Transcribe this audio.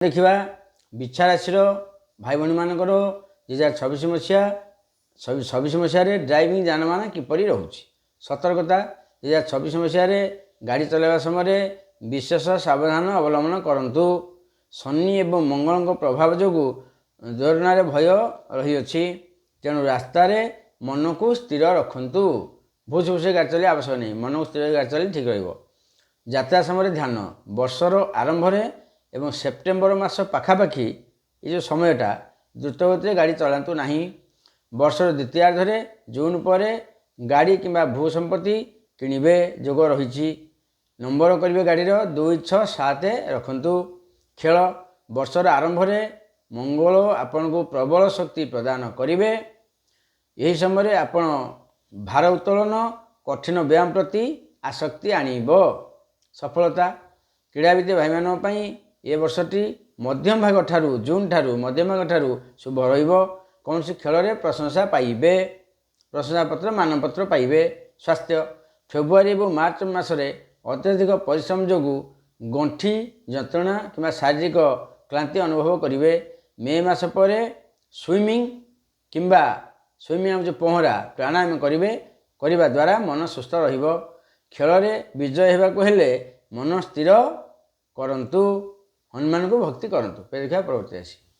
देखा बिछा राशि भाई भाई मानकर 2026 मसीहा 26 मसीह ड्राइविंग जानमान किपर रोचे सतर्कता 2026 मसीह गाड़ी चलाइबा समय विशेष सावधान अवलंबन करूँ। शनि एवं मंगल प्रभाव जो दुर्घटन भय रही तेणु रास्तार मन को स्थिर रखु। भूस भूस गाड़ी चलिए आवश्यक नहीं, मन को स्थिर गाड़ी चलिए ठीक रहा समय ध्यान वर्षर आरंभ एवं सेप्टेम्बर मास पाखापाखि ये जो समयटा द्रुतगति गाड़ी चलातु ना। वर्षर द्वितीयार्धे जून पर गाड़ी किंबा भू संपत्ति किणवे जोग रही। नंबर करेंगे गाड़ीर 2, 6, 7 रखु। खेल वर्षर आरंभ मंगल आपण को प्रबल शक्ति प्रदान करेंगे। यही समय आपण भार उत्तोलन कठिन व्यायाम प्रति आसक्ति आणिब। सफलता क्रीड़ाविद भाई मानी ये वर्षटी मध्यम भाग ठारू जून ठारू मध्यम भाग ठारू शुभ रहिबो। कौन सी खेल में प्रशंसा पाइबे, प्रशंसापत्र मानपत्र पाइबे। स्वास्थ्य फेब्रुआरी और मार्च मासरे अत्यधिक परिश्रम जो गंठी जंत्रणा कि शारीरिक क्लांति अनुभव करेंगे। मे मास पर स्विमिंग किंबा स्विमिंग जो पहरा प्राणायाम करेंगे, करने द्वारा मन सुस्थ रहिबो। खेल में विजय होगाकू हेले मन स्थिर करंतु, हनुमान को भक्ति करंतु। देखा परवर्ती राशि।